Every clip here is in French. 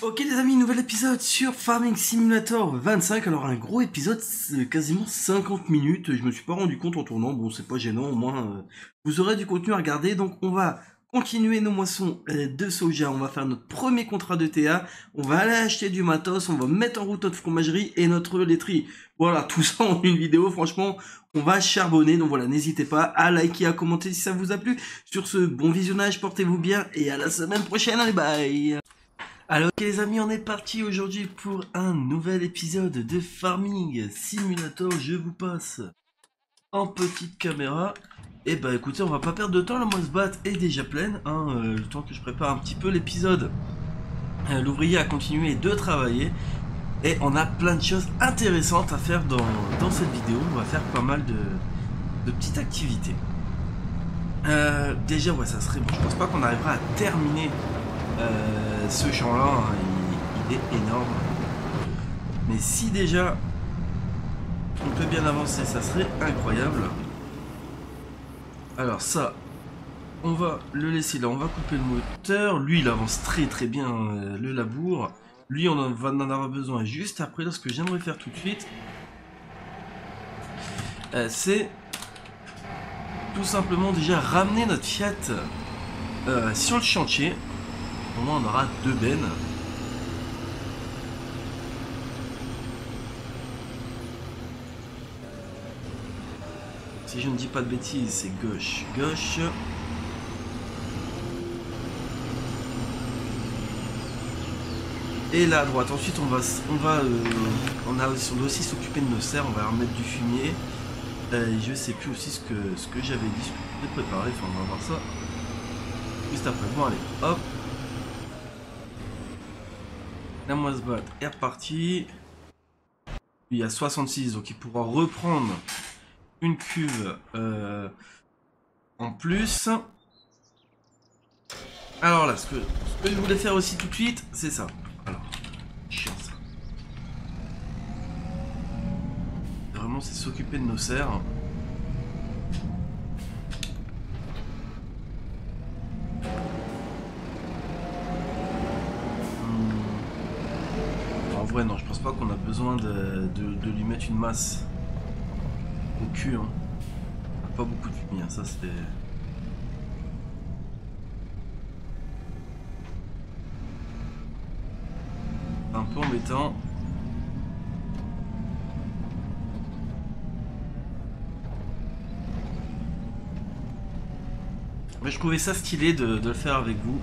Ok les amis, nouvel épisode sur Farming Simulator 25. Alors un gros épisode, quasiment 50 minutes. Je me suis pas rendu compte en tournant. Bon, c'est pas gênant, au moins vous aurez du contenu à regarder. Donc on va continuer nos moissons de soja. On va faire notre premier contrat de TA. On va aller acheter du matos. On va mettre en route notre fromagerie et notre laiterie. Voilà, tout ça en une vidéo. Franchement, on va charbonner. Donc voilà, n'hésitez pas à liker, à commenter si ça vous a plu. Sur ce, bon visionnage, portez-vous bien et à la semaine prochaine. Allez, bye. Alors ok les amis, on est parti aujourd'hui pour un nouvel épisode de Farming Simulator. Je vous passe en petite caméra. Et bah écoutez, on va pas perdre de temps, la moisse-batte est déjà pleine, le temps que je prépare un petit peu l'épisode. L'ouvrier a continué de travailler et on a plein de choses intéressantes à faire dans cette vidéo. On va faire pas mal de petites activités. Déjà ouais, ça serait bon, je pense pas qu'on arrivera à terminer ce champ-là, hein, il est énorme. Mais si déjà on peut bien avancer, ça serait incroyable. Alors ça, on va le laisser là, on va couper le moteur. Lui, il avance très bien, le labour. Lui, on va en avoir besoin juste après. Là, ce que j'aimerais faire tout de suite, c'est tout simplement déjà ramener notre Fiat sur le chantier. Au moins, on aura deux bennes. Si je ne dis pas de bêtises, c'est gauche. Et là à droite. Ensuite, on doit aussi s'occuper de nos serres. On va remettre du fumier. Je sais plus aussi ce que j'avais dit, ce que je voulais préparer. Enfin, on va voir ça juste après. Bon, allez, hop. La moisse-batte est repartie. Il y a 66, donc il pourra reprendre une cuve en plus. Alors là, ce que je voulais faire aussi tout de suite, c'est ça. Alors, chiant ça. Vraiment, c'est s'occuper de nos serres. En vrai, non, je pense pas qu'on a besoin de lui mettre une masse au cul. Hein. Pas beaucoup de fumier, hein. Ça c'était... un peu embêtant. Mais je trouvais ça stylé de le faire avec vous.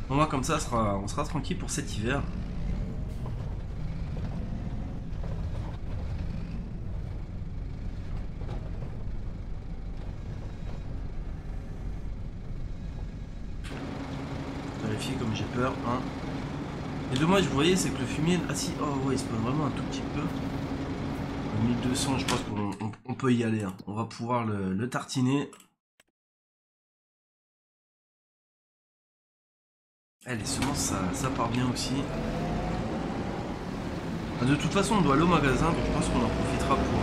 Au moins comme ça, on sera tranquille pour cet hiver. Vérifier comme j'ai peur. Hein. Et dommage, vous voyez, c'est que le fumier... Ah si, oh ouais, il se passe vraiment un tout petit peu. 1200, je pense qu'on peut y aller. Hein. On va pouvoir le tartiner. Eh, les semences, ça part bien aussi. De toute façon, on doit aller au magasin, donc je pense qu'on en profitera pour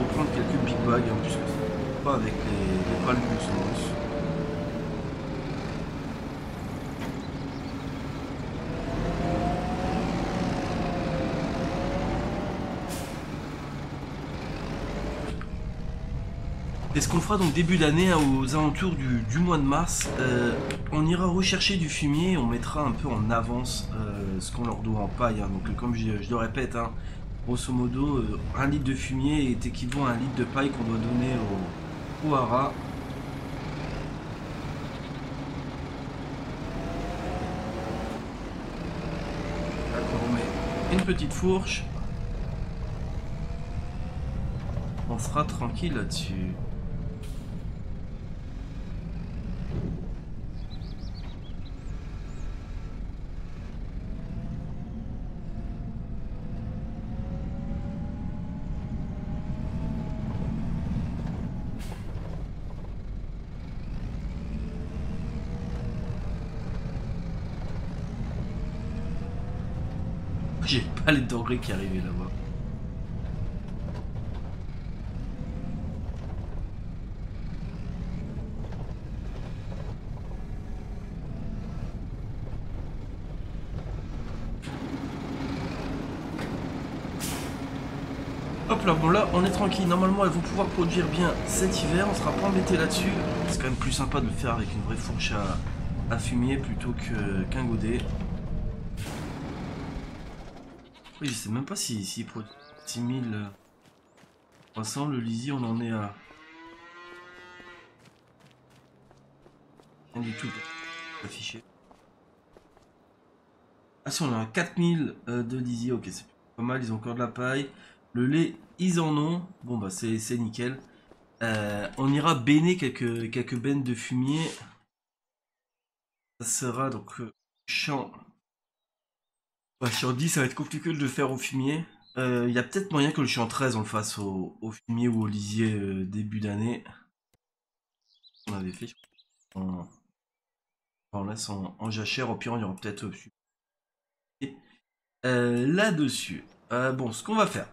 reprendre quelques big bags, hein, puisque c'est pas avec les pales de semences. Et ce qu'on fera donc début d'année, hein, aux alentours du mois de mars, on ira rechercher du fumier, on mettra un peu en avance ce qu'on leur doit en paille. Hein. Donc comme je le répète, hein, grosso modo, 1 litre de fumier est équivalent à 1 litre de paille qu'on doit donner au haras. D'accord, on met une petite fourche. On sera tranquille là-dessus. J'ai pas les denrées qui arrivaient là-bas. Hop là, bon là on est tranquille, normalement elles vont pouvoir produire bien cet hiver, on sera pas embêté là-dessus. C'est quand même plus sympa de le faire avec une vraie fourche à fumier plutôt qu'un godet. Oui, je sais même pas si produit 6300, le lisier on en est à... Rien du tout affiché. Ah si, on est à 4000 de lisier, ok, c'est pas mal, ils ont encore de la paille. Le lait, ils en ont, bon bah c'est nickel. On ira béner quelques bennes de fumier. Ça sera donc champ. Bah, champ 10, ça va être compliqué de le faire au fumier. Il y a peut-être moyen que le champ 13 on le fasse au fumier ou au lisier début d'année. On avait fait, on laisse en jachère, au pire on ira peut-être là-dessus. Bon, ce qu'on va faire.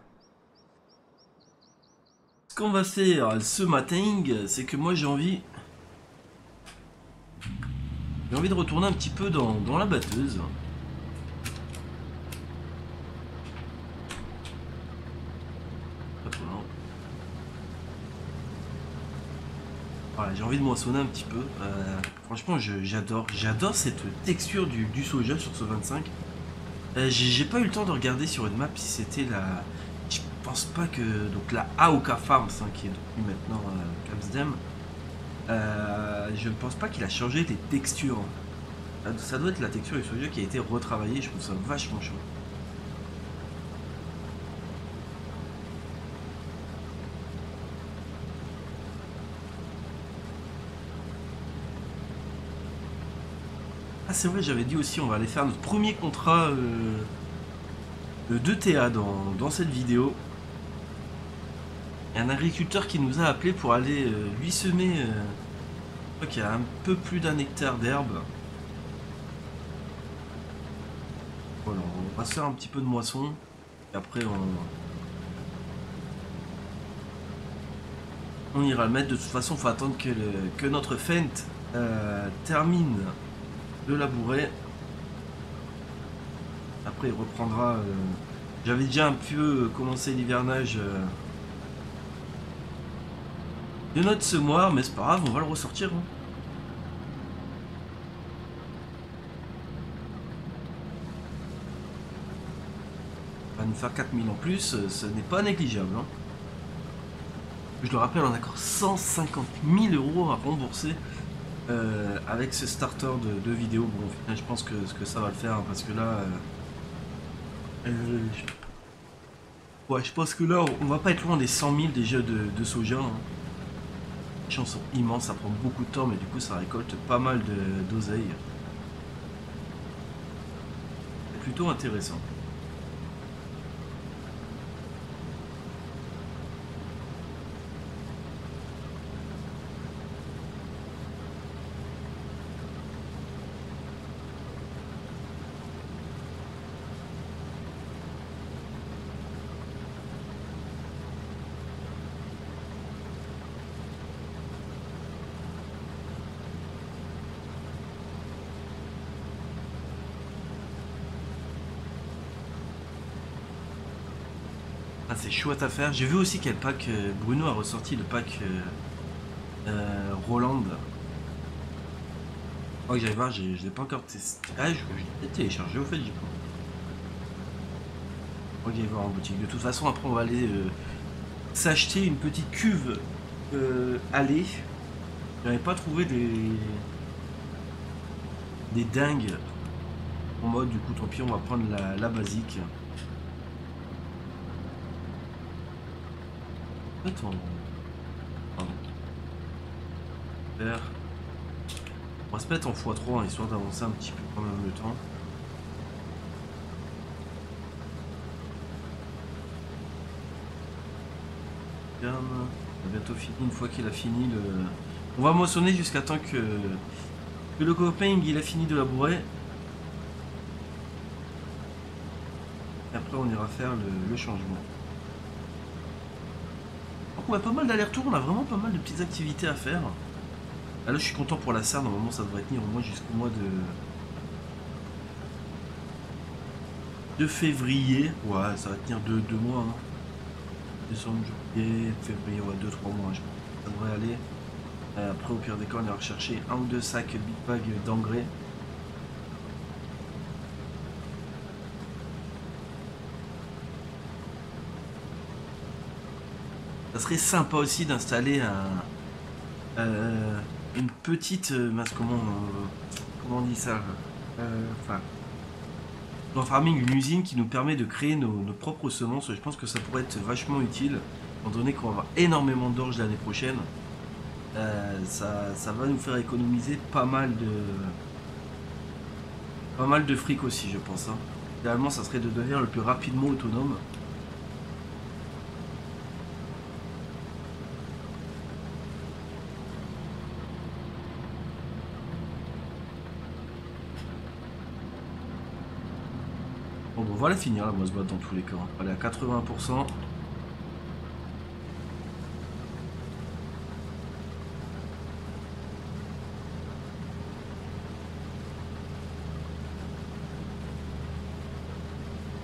Ce qu'on va faire ce matin, c'est que moi j'ai envie de retourner un petit peu dans la batteuse. Voilà, j'ai envie de moissonner un petit peu. Franchement, j'adore cette texture du soja sur ce 25. J'ai pas eu le temps de regarder sur une map si c'était la... Je pense pas que... Donc la AOK Farms, hein, qui est devenue maintenant Capsdem. Je ne pense pas qu'il a changé les textures. Ça doit être la texture du soja qui a été retravaillée. Je trouve ça vachement chaud. Ah c'est vrai, j'avais dit aussi on va aller faire notre premier contrat de TA dans cette vidéo. Il y a un agriculteur qui nous a appelé pour aller lui semer, je crois qu'il y a un peu plus d'1 hectare d'herbe. Voilà, on va se faire un petit peu de moisson. Et après on ira le mettre. De toute façon, il faut attendre que notre Fent termine de labourer. Après il reprendra... J'avais déjà un peu commencé l'hivernage de notre semoir, mais c'est pas grave, on va le ressortir. Hein. On va nous faire 4000 en plus, ce n'est pas négligeable. Hein. Je le rappelle, on a encore 150 000 € à rembourser avec ce starter de vidéo. Bon, au final, je pense que ça va le faire, hein, parce que là... ouais, je pense que là, on va pas être loin des 100 000 déjà de soja. Hein. Les champs sont immenses, ça prend beaucoup de temps, mais du coup, ça récolte pas mal d'oseille. C'est plutôt intéressant. Ah, c'est chouette à faire. J'ai vu aussi quel pack Bruno a ressorti le pack Roland. Oh, j'allais voir, je l'ai pas encore testé. Ah, je l'ai téléchargé au fait, j'y crois. Ok, voir en boutique. De toute façon, après, on va aller s'acheter une petite cuve à lait. J'avais pas trouvé des dingues en mode, du coup, tant pis, on va prendre la basique. Attends. Pardon. Faire. On va se mettre en x3 hein, histoire d'avancer un petit peu quand même le temps. On a bientôt fini. Une fois qu'il a fini le... On va moissonner jusqu'à temps que le copain il a fini de labourer. Et après on ira faire le changement. Donc on a pas mal d'allers-retours, on a vraiment pas mal de petites activités à faire. Ah, là je suis content pour la serre, normalement ça devrait tenir au moins jusqu'au mois de février. Ouais, ça va tenir 2 mois. Hein. Décembre, janvier, février, ouais, 2-3 mois, je pense. Ça devrait aller. Après, au pire des cas, on ira rechercher un ou deux sacs Big Bag d'engrais. Ça serait sympa aussi d'installer une petite... comment on dit ça enfin, dans le farming, une usine qui nous permet de créer nos propres semences. Je pense que ça pourrait être vachement utile, étant donné qu'on va avoir énormément d'orge l'année prochaine. Ça va nous faire économiser pas mal de fric aussi, je pense. Hein. Idéalement, ça serait de devenir le plus rapidement autonome. Bon, on va la finir, là, moi, se battre dans tous les cas. On va aller à 80%.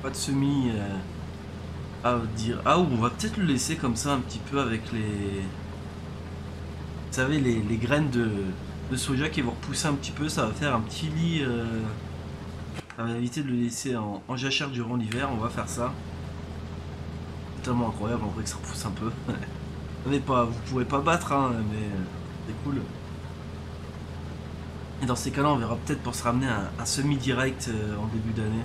Pas de semis à dire. Ah, on va peut-être le laisser comme ça un petit peu avec les... Vous savez, les graines de soja qui vont repousser un petit peu. Ça va faire un petit lit... Ça va éviter de le laisser en jachère durant l'hiver. On va faire ça. C'est tellement incroyable en vrai que ça repousse un peu. Vous pourrez pas battre, hein, mais c'est cool. Et dans ces cas-là, on verra peut-être pour se ramener un semi-direct en début d'année.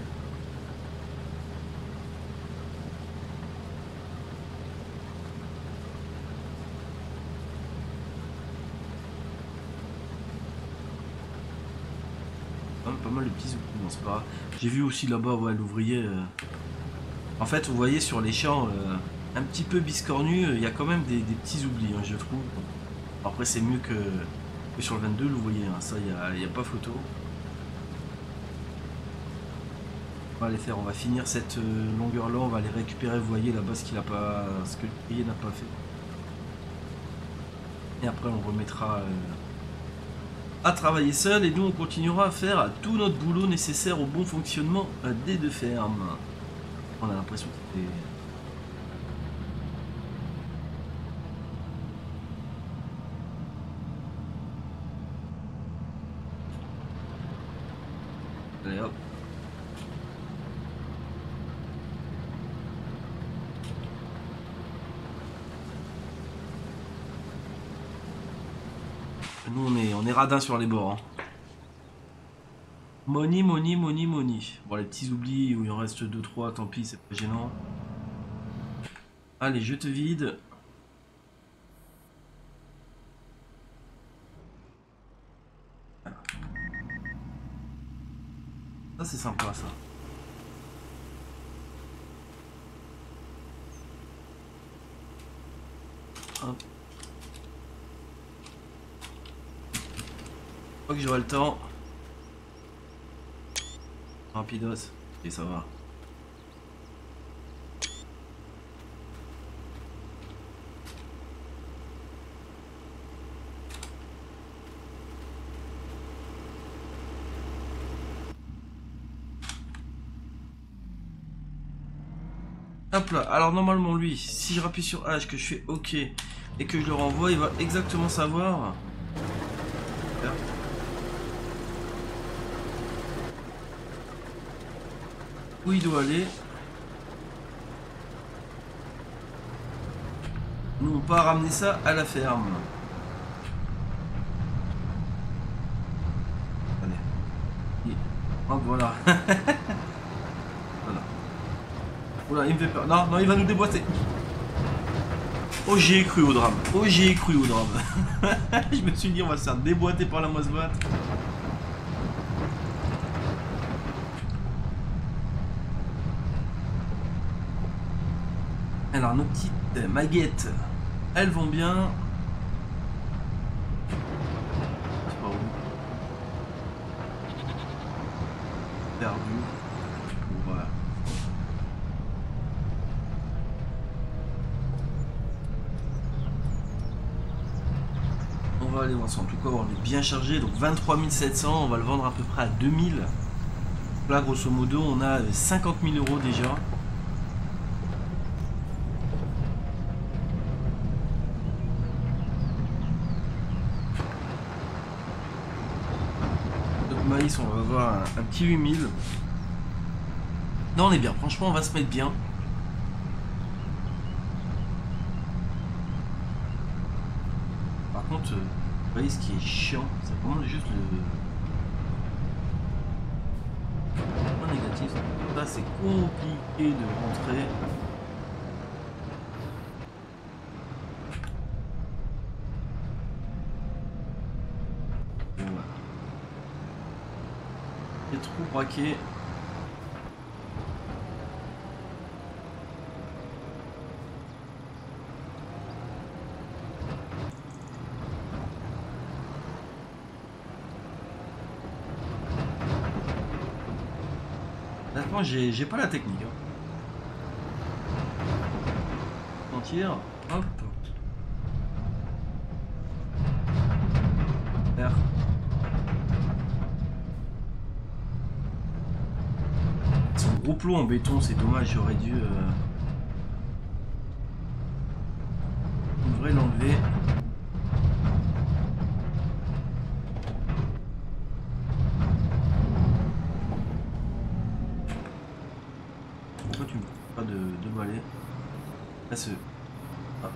Pas mal de petits outils, non, c'est pas grave. J'ai vu aussi là-bas, ouais, l'ouvrier. En fait, vous voyez sur les champs un petit peu biscornus, il y a quand même des petits oublis, hein, je trouve. Après, c'est mieux que sur le 22, l'ouvrier, hein, ça, il n'y a pas photo. On va aller faire, on va finir cette longueur-là, on va aller récupérer, vous voyez là-bas ce que l'ouvrier n'a pas fait. Et après, on remettra à travailler seul, et nous on continuera à faire tout notre boulot nécessaire au bon fonctionnement des deux fermes. On a l'impression que c'est... Allez hop. Nous on est radin sur les bords. Hein. Money, money, money, money. Bon, les petits oublis où il en reste 2-3, tant pis, c'est pas gênant. Allez, je te vide. Ça, c'est sympa, ça. Hop. Je crois que j'aurai le temps. Rapidos. Et ça va. Hop là, alors normalement lui, si je rappuie sur H, que je fais OK et que je le renvoie, il va exactement savoir où il doit aller. Nous on part ramener ça à la ferme. Allez. Hop, voilà. Oula, il me fait peur. Non, non, il va nous déboîter. Oh, j'y ai cru au drame. Oh, j'y ai cru au drame. Je me suis dit, on va se faire déboîter par la moisse-boîte. Alors, nos petites maguettes, elles vont bien. C'est pas où. Perdu. Voilà. On va aller voir ça. En tout cas, on est bien chargé. Donc 23 700, on va le vendre à peu près à 2000. Là, grosso modo, on a 50 000 € déjà. maïs, on va avoir un petit 8000. Non, on est bien. Franchement, on va se mettre bien. Par contre, vous voyez ce qui est chiant, c'est vraiment juste le point négatif. Là, c'est compliqué de rentrer. Voilà. C'est trop braqué. Honnêtement, j'ai pas la technique. Hein. Mentir. Hop. R. Son gros plot en béton, c'est dommage, j'aurais dû... On devrait l'enlever. Pourquoi tu me pas de balai? Là, ce... Ah.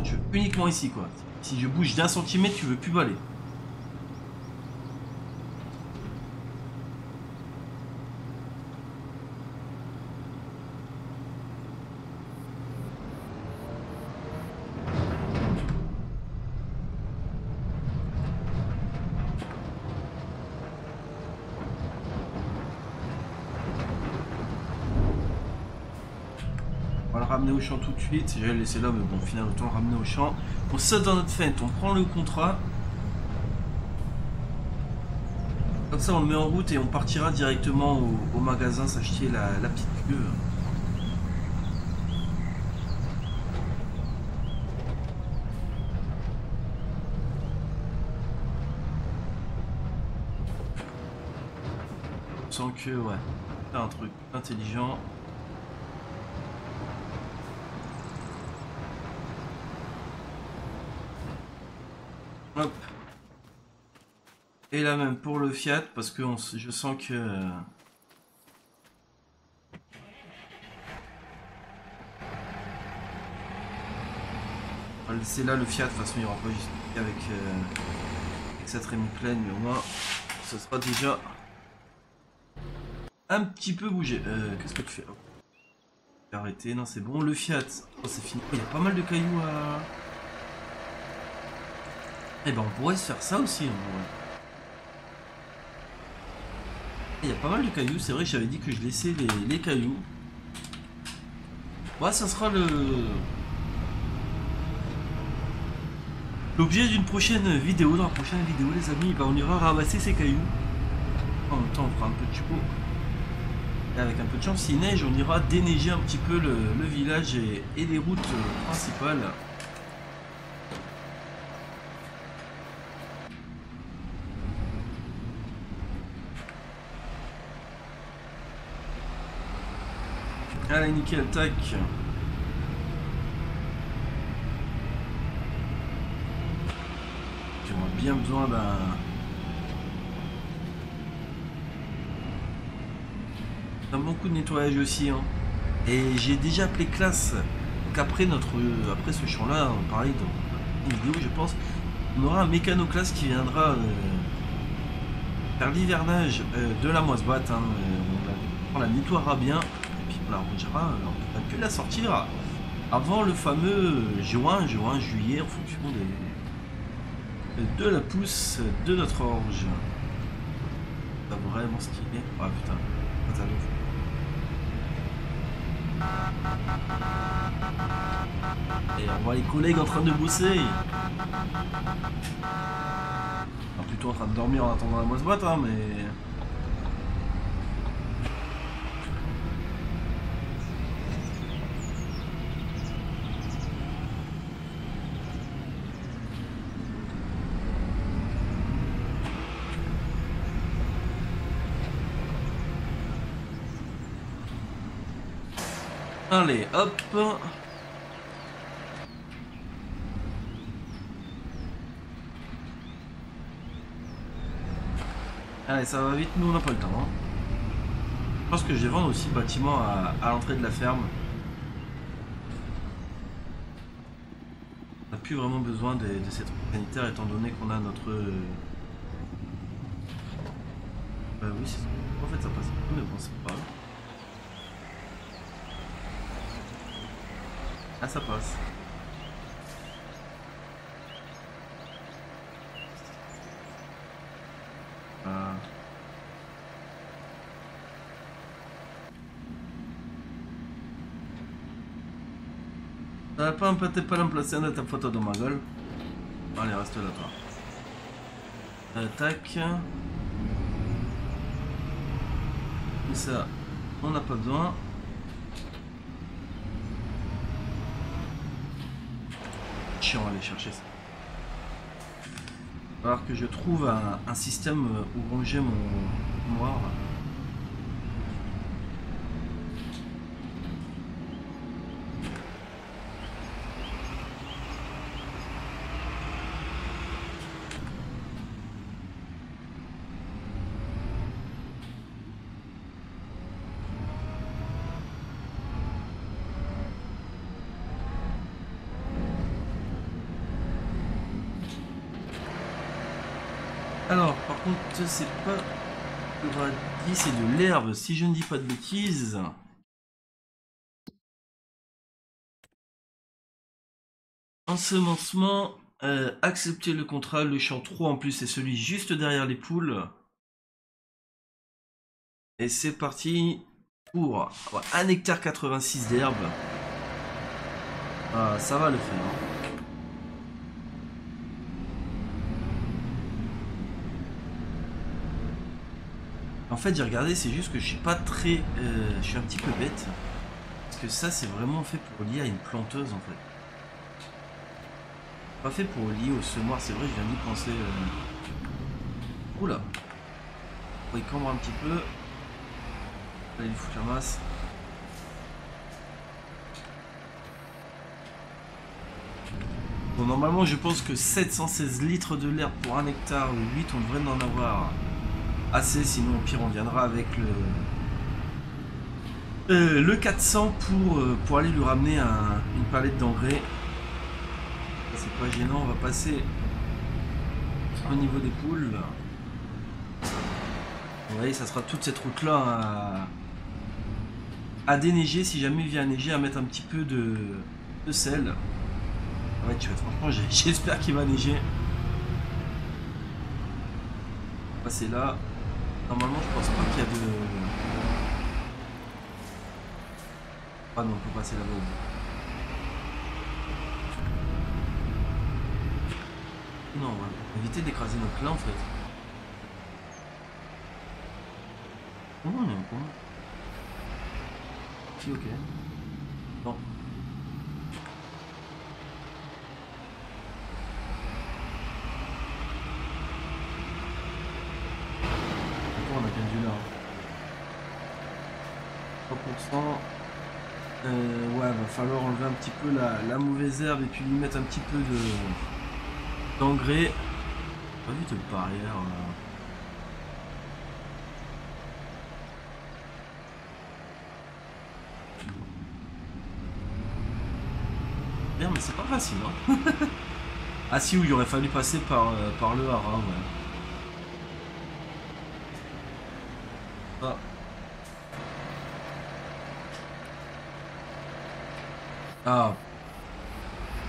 Tu veux uniquement ici, quoi. Si je bouge d'un centimètre, tu veux plus balayer. On va le ramener au champ tout de suite. J'allais le laisser là, mais bon, au final, autant le ramener au champ. On saute dans notre fente, on prend le contrat. Comme ça, on le met en route et on partira directement au magasin s'acheter la petite queue. Sans que, ouais, faire un truc intelligent. Hop. Et là même pour le Fiat, parce que je sens que... on va le laisser là le Fiat, de toute façon il n'y aura pas juste avec cette Rémi pleine, mais au moins ce sera déjà un petit peu bougé. Qu'est-ce que tu fais? Arrêtez, non c'est bon, le Fiat, oh, c'est fini. Il y a pas mal de cailloux à... Eh ben on pourrait se faire ça aussi. Hein, il y a pas mal de cailloux, c'est vrai que j'avais dit que je laissais les cailloux. Ouais, ça sera l'objet d'une prochaine vidéo. Dans la prochaine vidéo les amis, ben, on ira ramasser ces cailloux. En même temps on fera un peu de chupo. Et avec un peu de chance, s'il neige, on ira déneiger un petit peu le village et les routes principales. Allez, nickel, tac. J'aurais bien besoin d'un beaucoup de nettoyage aussi. Hein. Et j'ai déjà appelé classe. Donc après ce champ là, pareil dans une vidéo je pense, on aura un mécano-classe qui viendra faire l'hivernage de la moisse-boîte. Hein. On la nettoiera bien. On la rangera, on va plus la sortir avant le fameux juin, juillet en fonction de la pousse de notre orge. C'est vraiment stylé. Ah putain, et on voit les collègues en train de bosser. Enfin, plutôt en train de dormir en attendant la moisse-boîte, hein, mais... Allez, hop. Allez, ça va vite, nous on n'a pas le temps. Hein. Je pense que je vais vendre aussi le bâtiment à l'entrée de la ferme. On n'a plus vraiment besoin de cette route sanitaire étant donné qu'on a notre... Bah oui, c'est ça. En fait ça passe. Mais bon, c'est pas grave. Ah, ça passe. T'as pas peut-être pas l'emplacer de ta photo de ma gueule. Allez, reste là, toi. Tac. Et ça, on n'a pas besoin. Chiant, aller chercher ça. Il va falloir que je trouve un système où ranger mon noir. Alors, par contre, c'est pas le radis, c'est de l'herbe, si je ne dis pas de bêtises. Ensemencement, accepter le contrat, le champ 3 en plus, c'est celui juste derrière les poules. Et c'est parti pour 1 hectare 86 d'herbe. Ah, ça va le faire. Hein. En fait, j'ai regardé, c'est juste que je suis pas très... je suis un petit peu bête. Parce que ça, c'est vraiment fait pour lier à une planteuse, en fait. Pas fait pour lier au semoir, c'est vrai, je viens d'y penser. Oula. On va y cambre un petit peu. Allez, il faut que je ramasse. Bon, normalement, je pense que 716 litres de l'herbe pour 1 hectare ou 8, on devrait en avoir assez, sinon au pire on viendra avec le 400 pour aller lui ramener une palette d'engrais. C'est pas gênant, on va passer au niveau des poules. Vous voyez, ça sera toute cette route là à déneiger, si jamais il vient à neiger, à mettre un petit peu de sel. Ouais, tu vois, franchement j'espère qu'il va neiger. On va passer là. Normalement, je pense pas qu'il y a de... Ah non, on peut passer là-bas. Non, on va éviter d'écraser notre clan en fait. Oh, on est en point. Si, ok. Non. On a perdu là. 3%. Ouais, va falloir enlever un petit peu la mauvaise herbe et puis lui mettre un petit peu d'engrais. Pas vu de barrière. Merde, mais c'est pas facile, hein. Ah si, oui, il aurait fallu passer par le haras, ouais. Ah. Ah.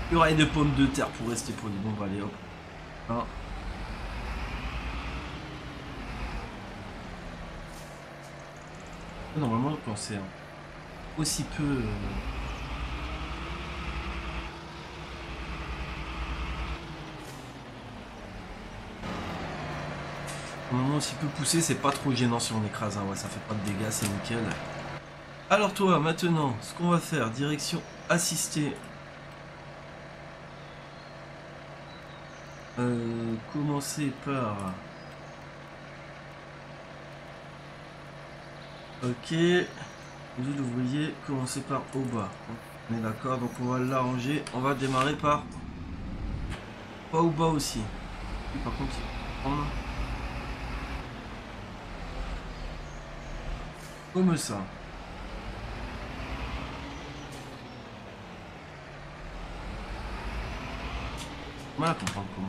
Purée de pommes de terre pour rester poli. Bon, bah allez, hop. Ah. Normalement, quand c'est aussi peu... Normalement, aussi peu poussé, c'est pas trop gênant si on écrase. Hein. Ouais, ça fait pas de dégâts, c'est nickel. Alors toi, maintenant, ce qu'on va faire, direction assistée. Commencer par... Ok. Vous l'ouvrier, commencer par au bas. On est d'accord, donc on va l'arranger. On va démarrer par... Pas au bas aussi. Et par contre, prendre... Comme ça. Mal à comprendre comment.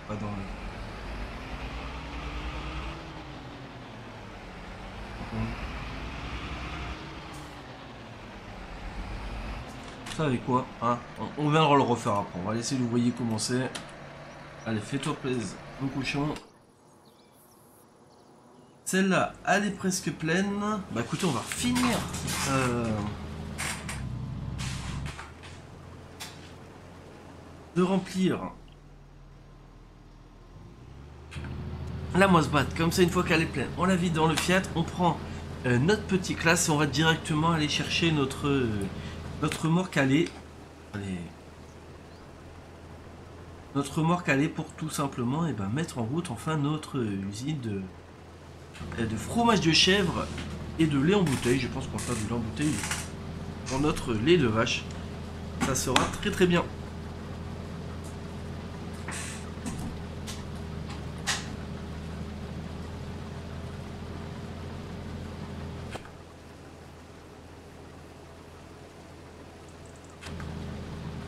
Pas dans le... Ça avec quoi hein, on viendra le refaire après. On va laisser l'ouvrier commencer. Allez, fais-toi plaisir, mon cochon. Celle-là, elle est presque pleine. Bah écoutez, on va finir. De remplir la moisse-batte. Comme ça, une fois qu'elle est pleine, on la vide dans le Fiat. On prend notre petit classe et on va directement aller chercher notre remorque allée. Allez. Notre remorque allée pour tout simplement et ben, mettre en route enfin notre usine de fromage de chèvre et de lait en bouteille. Je pense qu'on va faire du lait en bouteille dans notre lait de vache. Ça sera très très bien.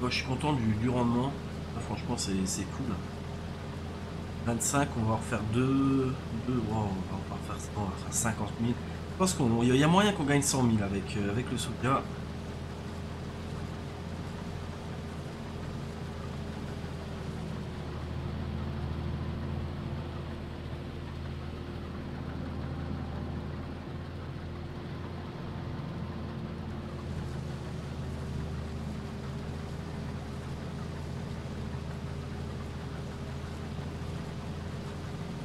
Moi, je suis content du rendement. Franchement, c'est cool. 25, on va en refaire 2. Wow, on va faire 50 000. Je pense qu'il y a moyen qu'on gagne 100 000 avec le soutien.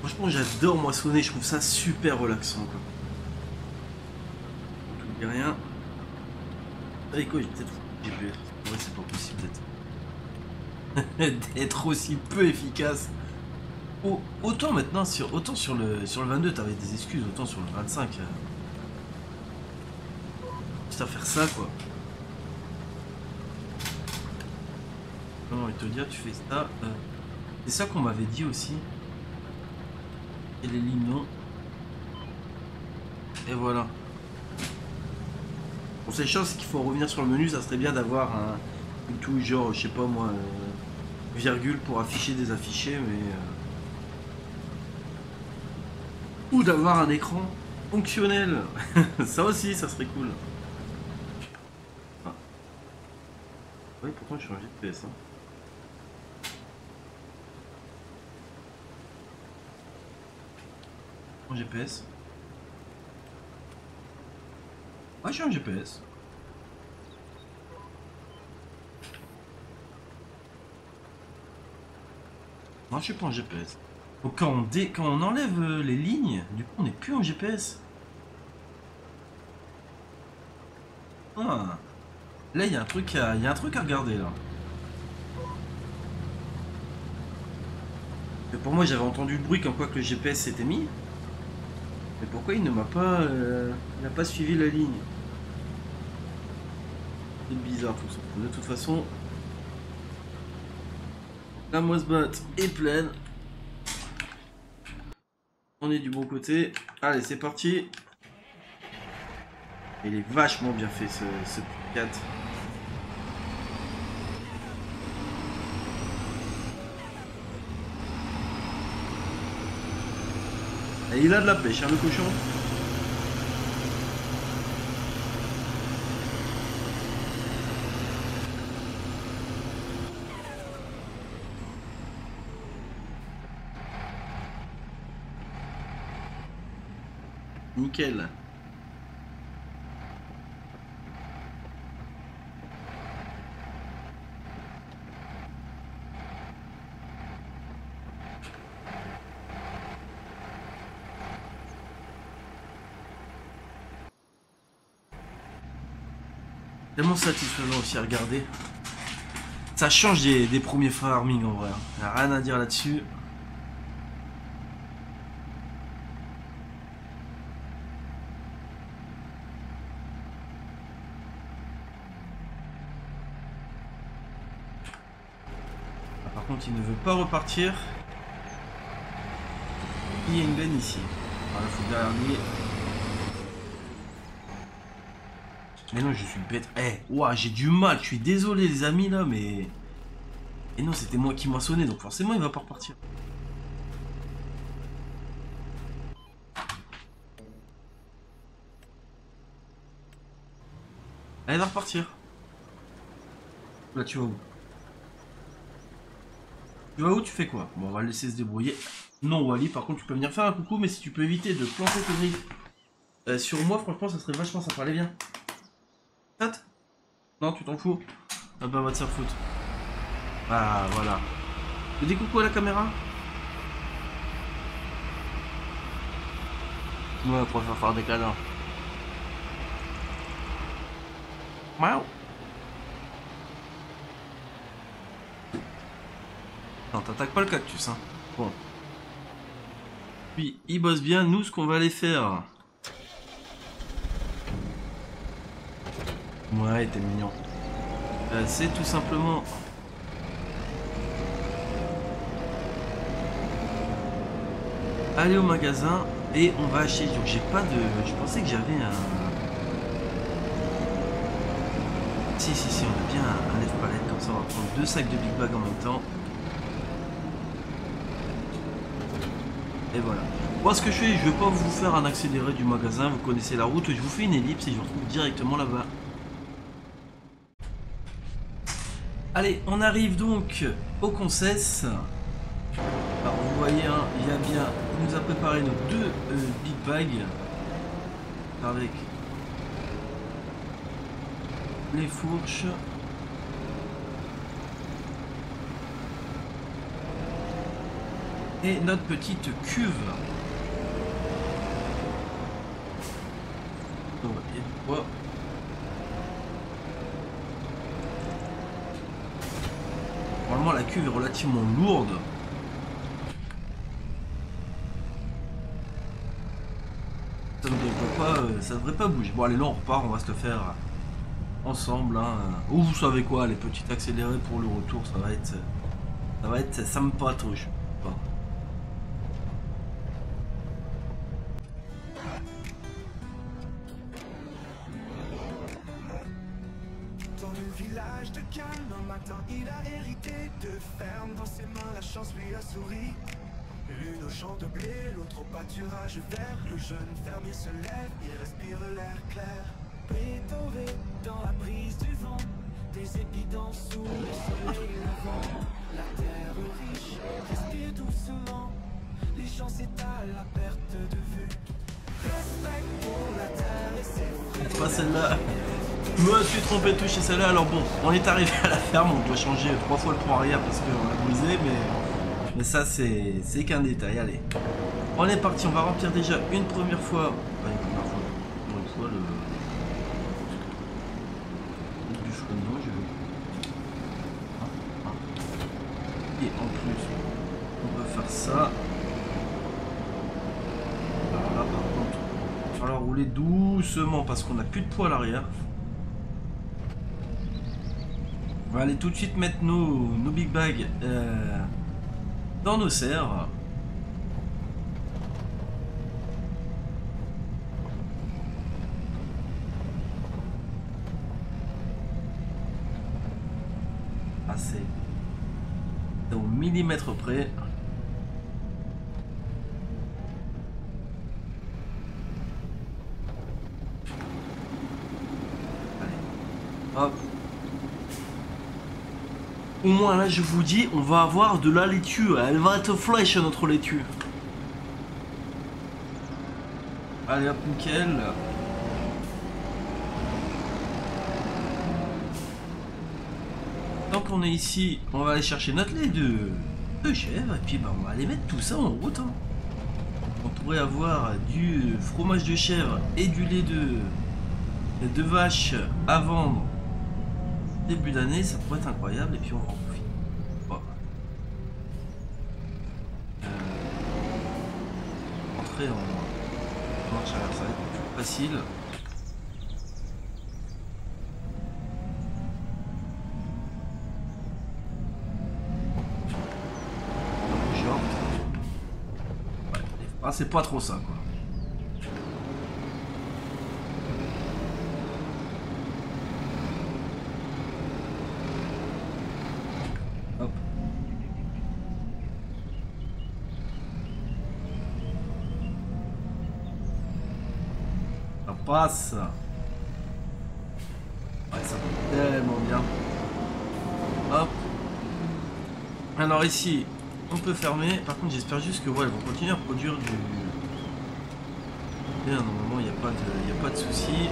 Franchement, j'adore moissonner, je trouve ça super relaxant, quoi. Je ne dis rien. Allez, quoi, j'ai peut-être GPS. Ouais, c'est pas possible d'être aussi peu efficace. Autant maintenant, autant sur le 22, t'avais des excuses, autant sur le 25. Juste à faire ça, quoi. Comment te dire, tu fais ça. C'est ça qu'on m'avait dit aussi. Et les lignes non. Et voilà. Bon, c'est chiant, c'est qu'il faut revenir sur le menu. Ça serait bien d'avoir une touche genre, je sais pas moi, virgule pour afficher des affichés, mais ou d'avoir un écran fonctionnel. Ça aussi, ça serait cool. Ah. Oui, pourtant je suis en GPS. Hein. En GPS. Ah, je suis en GPS. Non, je suis pas en GPS. Donc quand on enlève les lignes, du coup on n'est plus en GPS. Ah. Là il y a un truc à regarder là. Et pour moi j'avais entendu le bruit comme quoi que le GPS s'était mis. Mais pourquoi il ne m'a pas il n'a pas suivi la ligne? C'est bizarre tout ça. De toute façon, la moisse-batte est pleine. On est du bon côté. Allez, c'est parti. Il est vachement bien fait ce 4. Et il a de la pêche, hein, le cochon. Nickel. Tellement satisfaisant aussi à regarder. Ça change des premiers farming en vrai. Il n'y a rien à dire là-dessus. Ah, par contre, il ne veut pas repartir. Il y a une benne ici. Voilà, faut dernier. Mais non, je suis bête. Eh, ouah, j'ai du mal. Je suis désolé, les amis, là, mais. Et non, c'était moi qui moissonnais, donc forcément, il va pas repartir. Elle va repartir. Là, tu vas où? Tu vas où? Tu fais quoi? Bon, on va le laisser se débrouiller. Non, Wally, par contre, tu peux venir faire un coucou, mais si tu peux éviter de planter tes griffes sur moi, franchement, ça serait vachement sympa. Allez, viens. Tat? Non, tu t'en fous? Ah bah, va te faire foutre. Ah, voilà. Tu dis coucou à la caméra? Ouais, on préfère faire des câlins. Miaou. Non, t'attaques pas le cactus, hein. Bon. Puis, il bosse bien. Nous, ce qu'on va aller faire... Ouais, t'es mignon. C'est tout simplement... aller au magasin et on va acheter. Donc j'ai pas de... Je pensais que j'avais un... Si, on a bien un lève-palette. Comme ça, on va prendre 2 sacs de Big Bag en même temps. Et voilà. Moi, ce que je fais, je vais pas vous faire un accéléré du magasin. Vous connaissez la route. Je vous fais une ellipse et je vous retrouve directement là-bas. Allez, on arrive donc au Concess. Alors vous voyez, hein, il nous a préparé nos 2 Big Bags avec les fourches et notre petite cuve. Oh, et du bois. Normalement la cuve est relativement lourde. Ça devrait pas bouger. Bon allez, là on repart, on va se le faire ensemble. Hein. Ou vous savez quoi, les petits accélérés pour le retour, ça va être sympa, trop. Dans le village de calme, un matin il a hérité de ferme. Dans ses mains la chance lui a souri. L'une au champ de blé, l'autre au pâturage vert. Le jeune fermier se lève, il respire l'air clair. Bétové dans la brise du vent, des épis sous le soleil levant. La terre riche respire doucement, les champs s'étalent à perte de vue. Respect pour la terre et ses fruits. C'est pas celle-là. Je me suis trompé de toucher celle-là. Alors bon, on est arrivé à la ferme, on doit changer 3 fois le pont arrière parce qu'on l'a brisé, mais ça c'est qu'un détail. Allez, on est parti, on va remplir déjà une première fois. Enfin, une fois le du chemin, je veux. Et en plus, on va faire ça. Alors là par contre, il va falloir rouler doucement parce qu'on n'a plus de poids à l'arrière. On va aller tout de suite mettre nos Big Bags dans nos serres. C'est au millimètre près. Allez, hop. Au moins là je vous dis, on va avoir de la laitue. Elle va être fraîche notre laitue. Allez hop, nickel. Tant qu'on est ici, on va aller chercher notre lait de chèvre. Et puis bah, on va aller mettre tout ça en route. Hein. On pourrait avoir du fromage de chèvre et du lait de vache à vendre début d'année, ça pourrait être incroyable. Et puis on en profite. Voilà. Entrer en marche arrière, ça va être plus facile. c'est pas trop ça, quoi. Hop. Ça passe. Ouais, ça va tellement bien. Hop. Alors ici, on peut fermer. Par contre, j'espère juste que ouais, elles vont continuer à produire du... Bien, normalement, il n'y a pas de souci.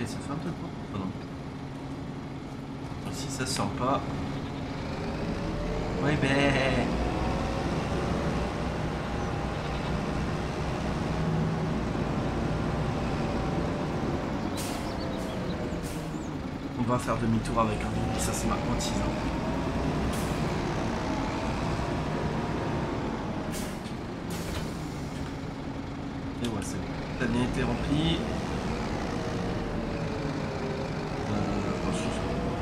Et ça fait un peu de temps. Oh non. Si ça se sent pas. Ouais, ben... On va faire demi-tour avec un double, ça c'est ma hantise. Et ouais, c'est bon. Ça a bien été rempli.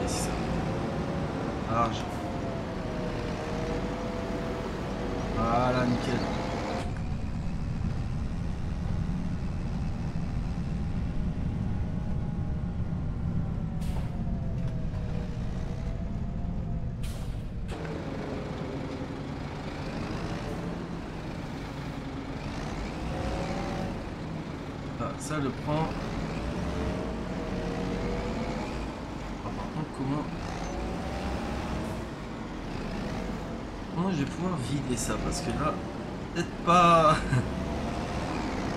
Et c'est ça. Large. Voilà, nickel. Ça le prend. Ah, par contre, comment je vais pouvoir vider ça, parce que là peut-être pas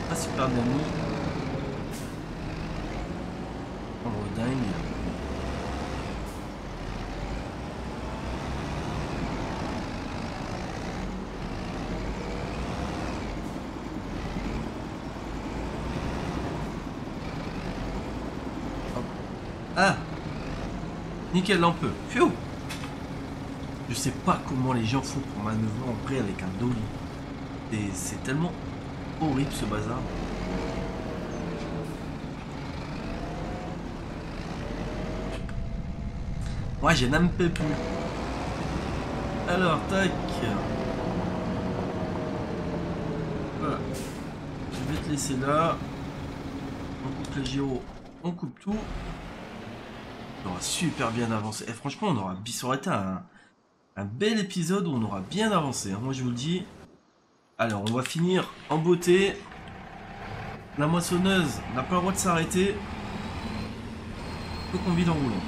pas super bien mis. Oh dingue. Ah, nickel, là on peut. Pfiou. Je sais pas comment les gens font pour manœuvrer en vrai avec un dolly. C'est tellement horrible ce bazar. Moi j'ai même pas plus. Alors tac. Voilà. Je vais te laisser là. On coupe les gyros, on coupe tout. On aura super bien avancé. Et franchement, ça aurait été un bel épisode où on aura bien avancé. Moi, je vous le dis. Alors, on va finir en beauté. La moissonneuse n'a pas le droit de s'arrêter. Faut qu'on vide en roulant.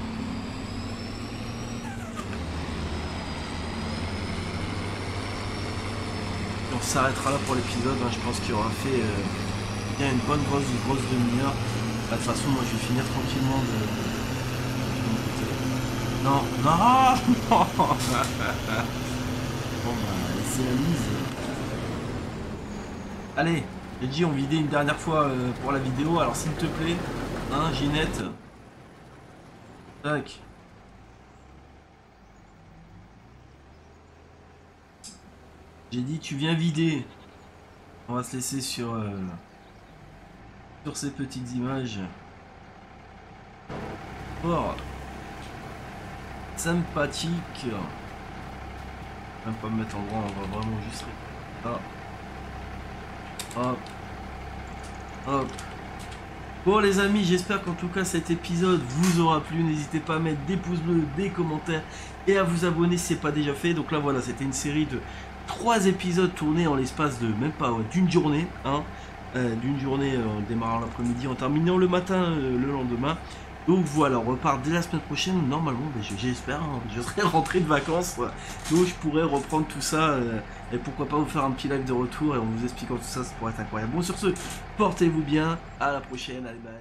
On s'arrêtera là pour l'épisode. Je pense qu'il aura fait bien une bonne grosse demi-heure. De toute façon, moi, je vais finir tranquillement de... Non, non, non. Bon bah, c'est la mise. Allez, j'ai dit on vidait une dernière fois pour la vidéo, alors s'il te plaît, hein, Ginette. Tac. J'ai dit tu viens vider. On va se laisser sur ces petites images. Fort. Sympathique. Même pas me mettre en droit, on va vraiment juste là. Hop. Hop. Bon les amis, j'espère qu'en tout cas cet épisode vous aura plu. N'hésitez pas à mettre des pouces bleus, des commentaires et à vous abonner si ce n'est pas déjà fait. Donc là voilà, c'était une série de 3 épisodes tournés en l'espace de même pas d'une journée. Hein. D'une journée en démarrant l'après-midi, en terminant le matin le lendemain. Donc voilà, on repart dès la semaine prochaine. Normalement, j'espère, hein, je serai rentré de vacances. Donc je pourrai reprendre tout ça. Et pourquoi pas vous faire un petit live de retour et en vous expliquant tout ça, ça pourrait être incroyable. Bon, sur ce, portez-vous bien. À la prochaine. Allez, bye.